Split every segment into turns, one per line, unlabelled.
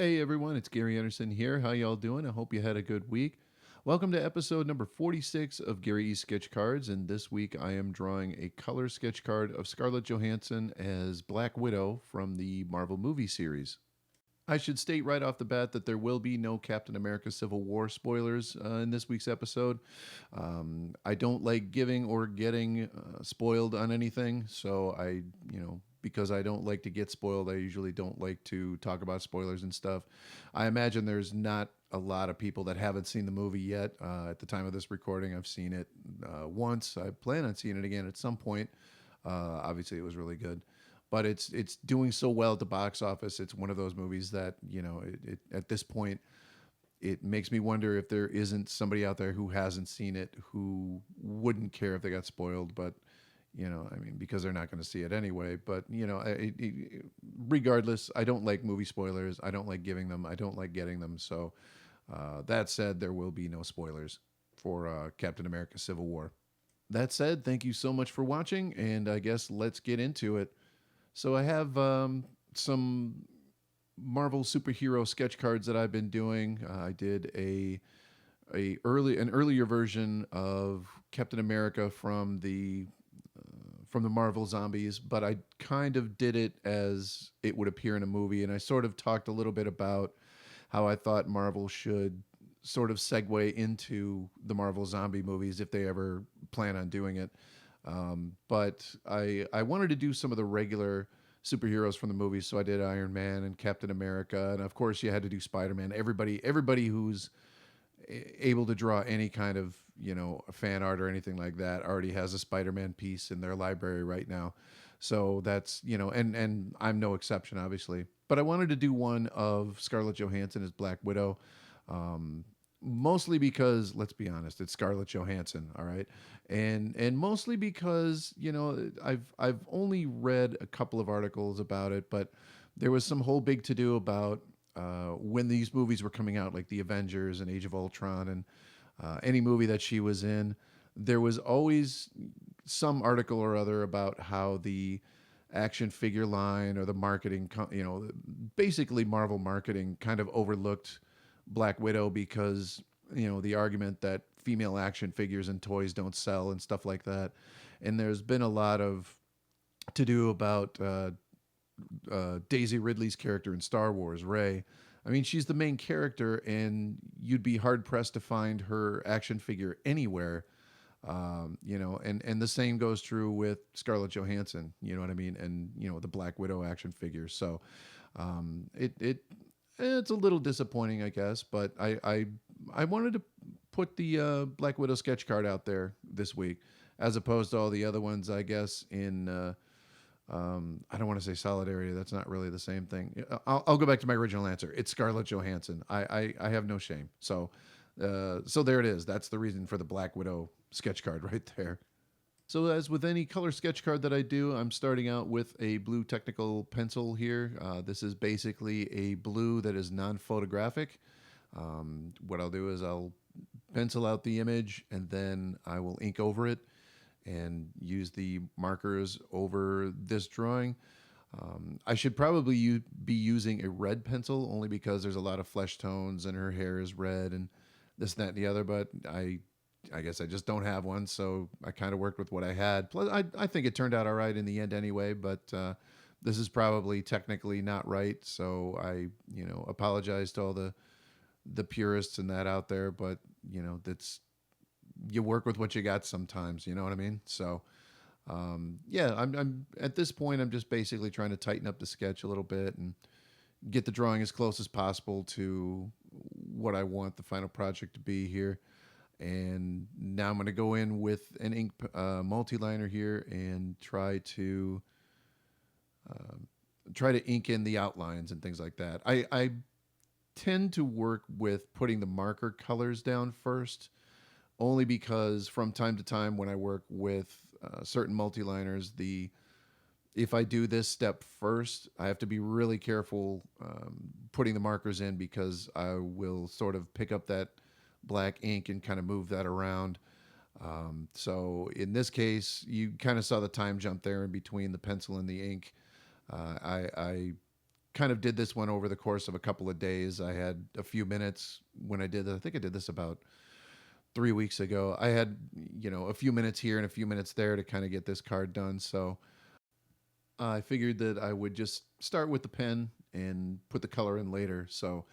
Hey everyone, it's Gary Anderson here. How y'all doing? I hope you had a good week. Welcome to episode number 46 of Gary E. Sketch Cards, and this week I am drawing a color sketch card of Scarlett Johansson as Black Widow from the Marvel movie series. I should state right off the bat that there will be no Captain America Civil War spoilers in this week's episode. I don't like giving or getting spoiled on anything, so because I don't like to get spoiled, I usually don't like to talk about spoilers and stuff. I imagine there's not a lot of people that haven't seen the movie yet. At the time of this recording, I've seen it once. I plan on seeing it again at some point. Obviously, it was really good, but it's doing so well at the box office. It's one of those movies that at this point it makes me wonder if there isn't somebody out there who hasn't seen it who wouldn't care if they got spoiled, but because they're not going to see it anyway. But regardless, I don't like movie spoilers. I don't like giving them. I don't like getting them. So that said, there will be no spoilers for Captain America: Civil War. That said, thank you so much for watching, and I guess let's get into it. So I have some Marvel superhero sketch cards that I've been doing. I did an earlier version of Captain America from the Marvel Zombies, but I kind of did it as it would appear in a movie, and I sort of talked a little bit about how I thought Marvel should sort of segue into the Marvel zombie movies if they ever plan on doing it. But I wanted to do some of the regular superheroes from the movies, so I did Iron Man and Captain America, and of course you had to do Spider-Man. Everybody who's able to draw any kind of fan art or anything like that already has a Spider-Man piece in their library right now. So that's and I'm no exception, obviously. But I wanted to do one of Scarlett Johansson as Black Widow. Mostly because, let's be honest, it's Scarlett Johansson, all right, and mostly because I've only read a couple of articles about it, but there was some whole big to do about when these movies were coming out, like the Avengers and Age of Ultron, and any movie that she was in. There was always some article or other about how the action figure line or the marketing, basically Marvel marketing, kind of overlooked Black Widow because the argument that female action figures and toys don't sell and stuff like that. And there's been a lot of to do about Daisy Ridley's character in Star Wars, Rey. I mean, she's the main character, and you'd be hard pressed to find her action figure anywhere. And the same goes true with Scarlett Johansson. You know what I mean? And the Black Widow action figure. So it's a little disappointing, I guess. But I wanted to put the Black Widow sketch card out there this week, as opposed to all the other ones, I guess, in I don't want to say solidarity. That's not really the same thing. I'll go back to my original answer. It's Scarlett Johansson. I have no shame. So there it is. That's the reason for the Black Widow sketch card right there. So as with any color sketch card that I do, I'm starting out with a blue technical pencil here. This is basically a blue that is non-photographic. What I'll do is I'll pencil out the image and then I will ink over it and use the markers over this drawing. I should probably be using a red pencil only because there's a lot of flesh tones and her hair is red and this, that, and the other, but I guess I just don't have one, so I kind of worked with what I had. Plus, I think it turned out all right in the end anyway, but this is probably technically not right, so I apologize to all the purists and that out there, but that's you work with what you got sometimes, you know what I mean? So yeah, I'm at this point I'm just basically trying to tighten up the sketch a little bit and get the drawing as close as possible to what I want the final project to be here. And now I'm going to go in with an ink multi-liner here and try to ink in the outlines and things like that. I tend to work with putting the marker colors down first, only because from time to time when I work with certain multi-liners, if I do this step first, I have to be really careful putting the markers in because I will sort of pick up that black ink and kind of move that around. So in this case, you kind of saw the time jump there in between the pencil and the ink. I kind of did this one over the course of a couple of days. I had a few minutes when I did. I think I did this about 3 weeks ago. I had, a few minutes here and a few minutes there to kind of get this card done. So I figured that I would just start with the pen and put the color in later. So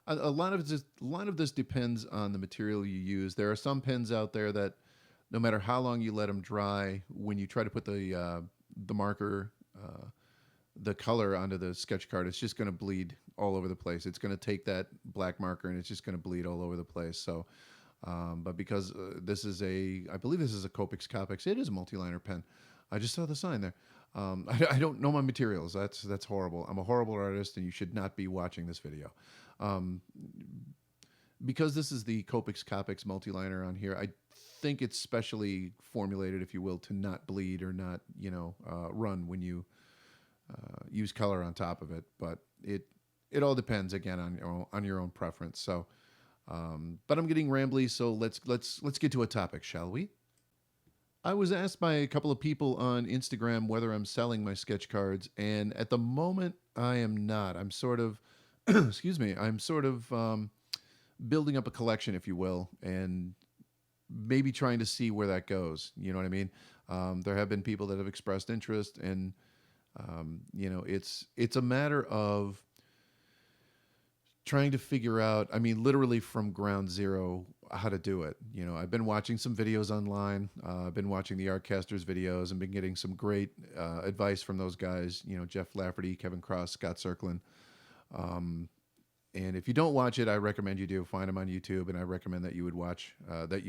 a lot of this depends on the material you use. There are some pens out there that no matter how long you let them dry, when you try to put the marker, the color onto the sketch card, it's just going to bleed all over the place. It's going to take that black marker and it's just going to bleed all over the place. So, but because I believe this is a Copics. It is a multi-liner pen. I just saw the sign there. I don't know my materials. That's horrible. I'm a horrible artist, and you should not be watching this video. Um, because this is the Copics multi-liner on here, I think it's specially formulated, if you will, to not bleed or not, run when you use color on top of it. But it all depends again on your own preference. So, but I'm getting rambly, so let's get to a topic, shall we? I was asked by a couple of people on Instagram whether I'm selling my sketch cards, and at the moment I am not. I'm sort of, excuse me, I'm sort of building up a collection, if you will, and maybe trying to see where that goes. You know what I mean? There have been people that have expressed interest, and it's a matter of trying to figure out, I mean, literally from ground zero, how to do it. I've been watching some videos online. I've been watching the Artcasters videos and been getting some great advice from those guys, Jeff Lafferty, Kevin Cross, Scott Serklin. And if you don't watch it, I recommend you do. Find them on YouTube, and I recommend that you watch the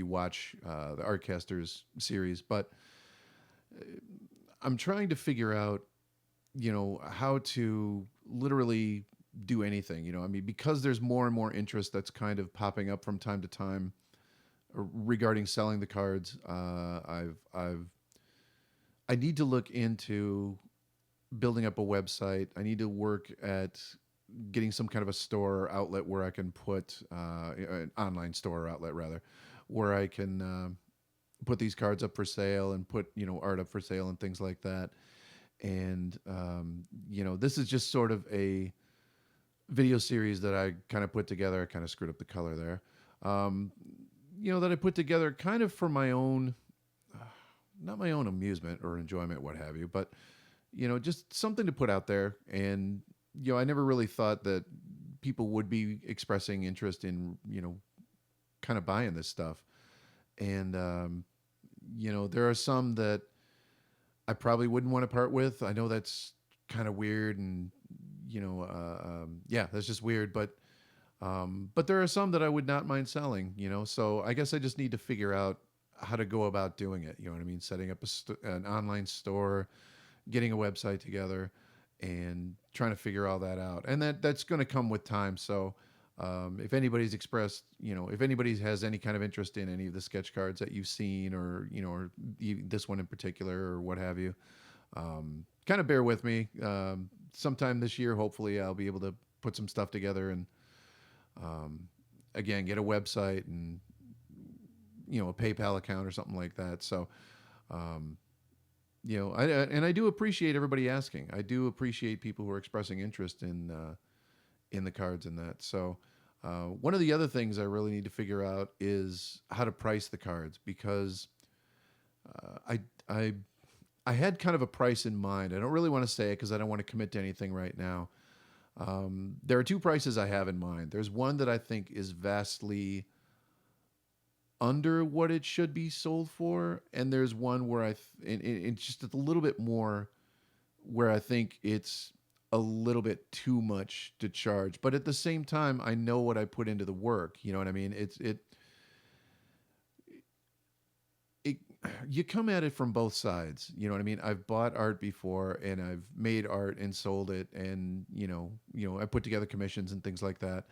Artcasters series. But I'm trying to figure out, how to literally do anything. I mean, because there's more and more interest that's kind of popping up from time to time regarding selling the cards. I need to look into building up a website. I need to work at getting some kind of a store or outlet where I can put an online store or outlet rather, where I can put these cards up for sale and put art up for sale and things like that. And this is just sort of a video series that I kind of put together. I kind of screwed up the color there. That I put together kind of for my own, not my own amusement or enjoyment, what have you, but just something to put out there. And I never really thought that people would be expressing interest in kind of buying this stuff. And there are some that I probably wouldn't want to part with. I know that's kind of weird, and that's just weird. But there are some that I would not mind selling. So I guess I just need to figure out how to go about doing it. You know what I mean? Setting up an online store, getting a website together, and trying to figure all that out. And that's going to come with time. So if anybody's expressed, if anybody has any kind of interest in any of the sketch cards that you've seen, or this one in particular, or what have you, kind of bear with me. Sometime this year, hopefully, I'll be able to put some stuff together and, again, get a website and, a PayPal account or something like that. So, I do appreciate everybody asking. I do appreciate people who are expressing interest in the cards and that. So, one of the other things I really need to figure out is how to price the cards, because I had kind of a price in mind. I don't really want to say it because I don't want to commit to anything right now. There are two prices I have in mind. There's one that I think is vastly under what it should be sold for, and there's one where it's just a little bit more, where I think it's a little bit too much to charge. But at the same time, I know what I put into the work. You know what I mean? You come at it from both sides. You know what I mean? I've bought art before, and I've made art and sold it, and I put together commissions and things like that.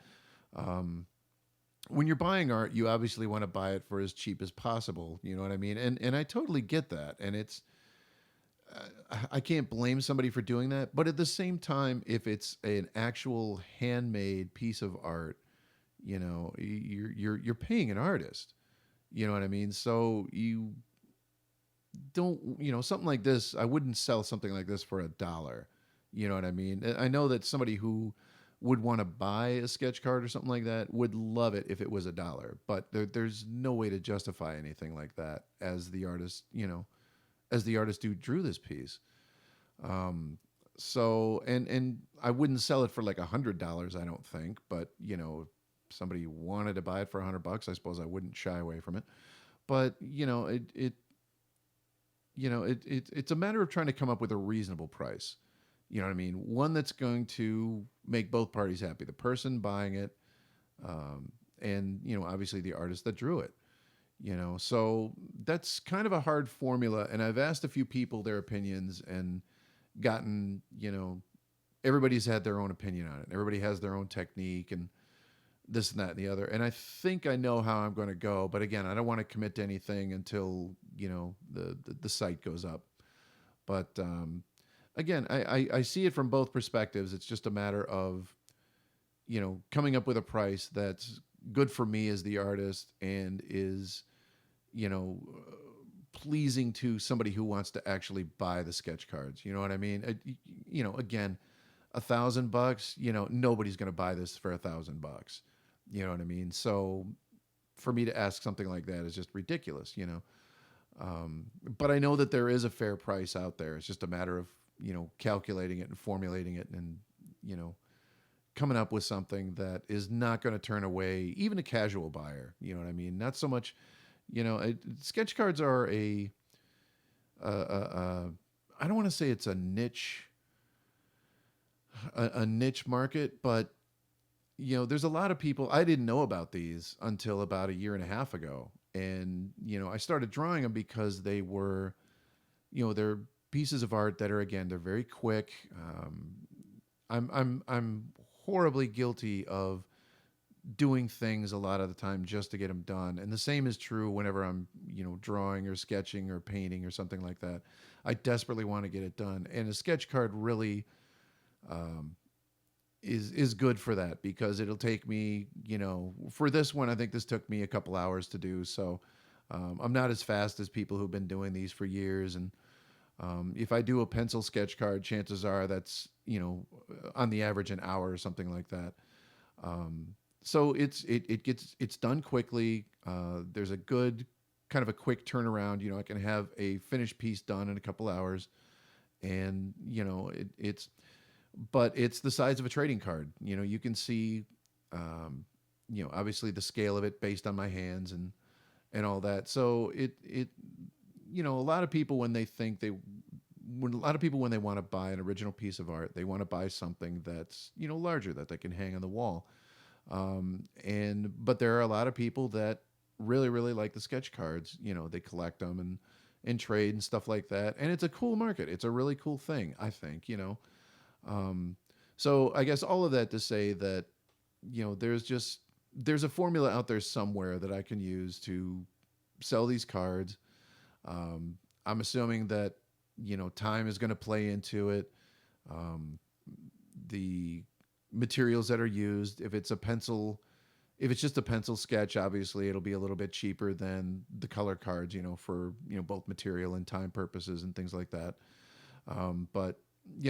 When you're buying art, you obviously want to buy it for as cheap as possible. You know what I mean? And I totally get that. And it's I can't blame somebody for doing that. But at the same time, if it's an actual handmade piece of art, you're paying an artist. You know what I mean? So you don't, something like this, I wouldn't sell something like this for $1. You know what I mean? I know that somebody who would want to buy a sketch card or something like that would love it if it was $1, but there's no way to justify anything like that as the artist, as the artist who drew this piece. Um, so and I wouldn't sell it for like $100, I don't think, but if somebody wanted to buy it for $100, I suppose I wouldn't shy away from it. But it's a matter of trying to come up with a reasonable price. You know what I mean? One that's going to make both parties happy: the person buying it, and obviously the artist that drew it. So that's kind of a hard formula, and I've asked a few people their opinions and gotten, everybody's had their own opinion on it. Everybody has their own technique and this and that and the other. And I think I know how I'm going to go, but again, I don't want to commit to anything until the site goes up. But again, I see it from both perspectives. It's just a matter of coming up with a price that's good for me as the artist and is you know pleasing to somebody who wants to actually buy the sketch cards. You know what I mean? Again, $1,000. Nobody's going to buy this for $1,000. You know what I mean? So for me to ask something like that is just ridiculous. But I know that there is a fair price out there. It's just a matter of calculating it and formulating it and you know coming up with something that is not going to turn away even a casual buyer. You know what I mean? Not so much. Sketch cards are a I don't want to say it's a niche market, but there's a lot of people. I didn't know about these until about a year and a half ago, and I started drawing them because they're pieces of art that are, again, they're very quick. I'm horribly guilty of doing things a lot of the time just to get them done, and the same is true whenever I'm drawing or sketching or painting or something like that. I desperately want to get it done, and a sketch card really um, is good for that because it'll take me, for this one, I think this took me a couple hours to do. So I'm not as fast as people who've been doing these for years. And if I do a pencil sketch card, chances are that's, on the average an hour or something like that. So it's done quickly. There's a good kind of a quick turnaround. I can have a finished piece done in a couple hours, and but it's the size of a trading card. You can see, obviously the scale of it based on my hands and all that. So a lot of people when a lot of people when they want to buy an original piece of art, they want to buy something that's larger that they can hang on the wall. But there are a lot of people that really really like the sketch cards. They collect them and trade and stuff like that. And it's a cool market. It's a really cool thing, I think. Um, so I guess all of that to say that there's a formula out there somewhere that I can use to sell these cards. I'm assuming that time is going to play into it. Um, the materials that are used, if it's just a pencil sketch, obviously it'll be a little bit cheaper than the color cards, for both material and time purposes and things like that. But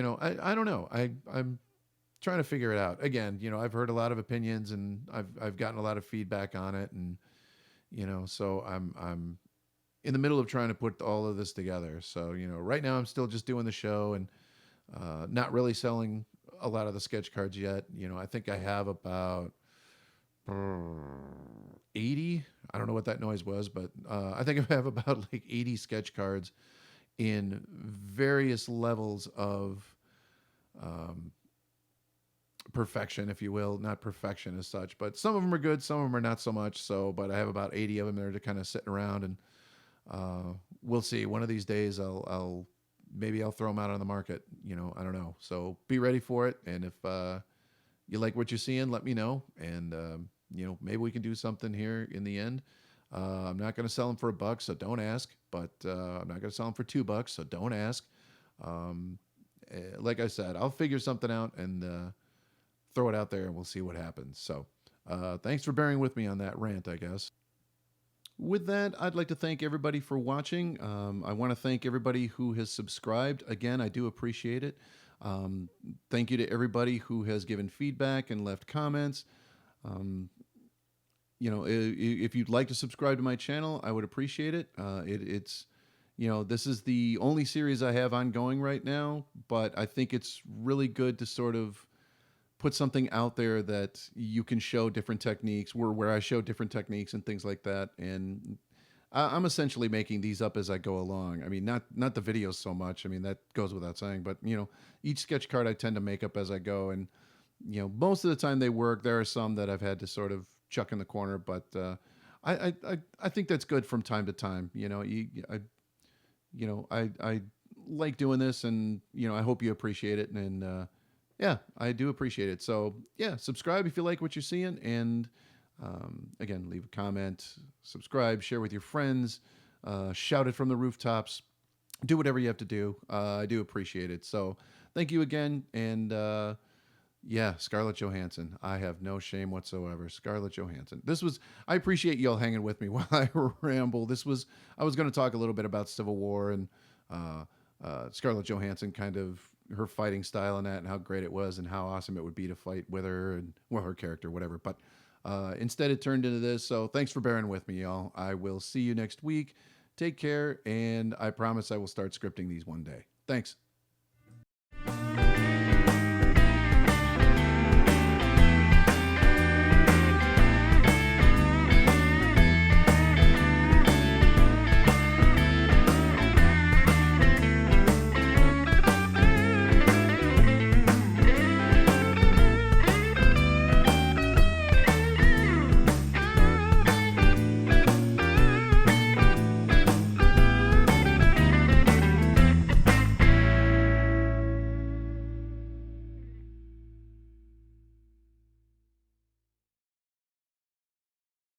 I don't know. I'm trying to figure it out. Again, I've heard a lot of opinions and I've gotten a lot of feedback on it, and so I'm in the middle of trying to put all of this together. So right now I'm still just doing the show and not really selling a lot of the sketch cards yet. I think I have about 80. I don't know what that noise was, but I think I have about like 80 sketch cards in various levels of um, perfection, if you will. Not perfection as such, but some of them are good, some of them are not so much. So, but I have about 80 of them that are kind of sitting around, and we'll see. One of these days, maybe I'll throw them out on the market. I don't know. So be ready for it, and if you like what you're seeing, let me know, and maybe we can do something here in the end. I'm not going to sell them for $1, so don't ask. But I'm not going to sell them for $2, so don't ask. Um, like I said, I'll figure something out and throw it out there, and we'll see what happens. So thanks for bearing with me on that rant, I guess. With that, I'd like to thank everybody for watching. I want to thank everybody who has subscribed. Again, I do appreciate it. Um, Thank you to everybody who has given feedback and left comments. Um, if you'd like to subscribe to my channel, I would appreciate it. It's this is the only series I have ongoing right now, but I think it's really good to sort of put something out there that you can show different techniques, where I show different techniques and things like that. And I'm essentially making these up as I go along. I mean, not the videos so much. I mean, that goes without saying. But each sketch card I tend to make up as I go, and most of the time they work. There are some that I've had to sort of chuck in the corner, but I think that's good from time to time. I like doing this, and I hope you appreciate it, and yeah, I do appreciate it. So yeah, subscribe if you like what you're seeing, and again, leave a comment, subscribe, share with your friends, shout it from the rooftops, do whatever you have to do. I do appreciate it. So thank you again, and yeah, Scarlett Johansson. I have no shame whatsoever. Scarlett Johansson. I appreciate y'all hanging with me while I ramble. I was going to talk a little bit about Civil War and uh, Scarlett Johansson, kind of her fighting style and that, and how great it was, and how awesome it would be to fight with her, and, well, her character, whatever. But instead, it turned into this. So thanks for bearing with me, y'all. I will see you next week. Take care, and I promise I will start scripting these one day. Thanks.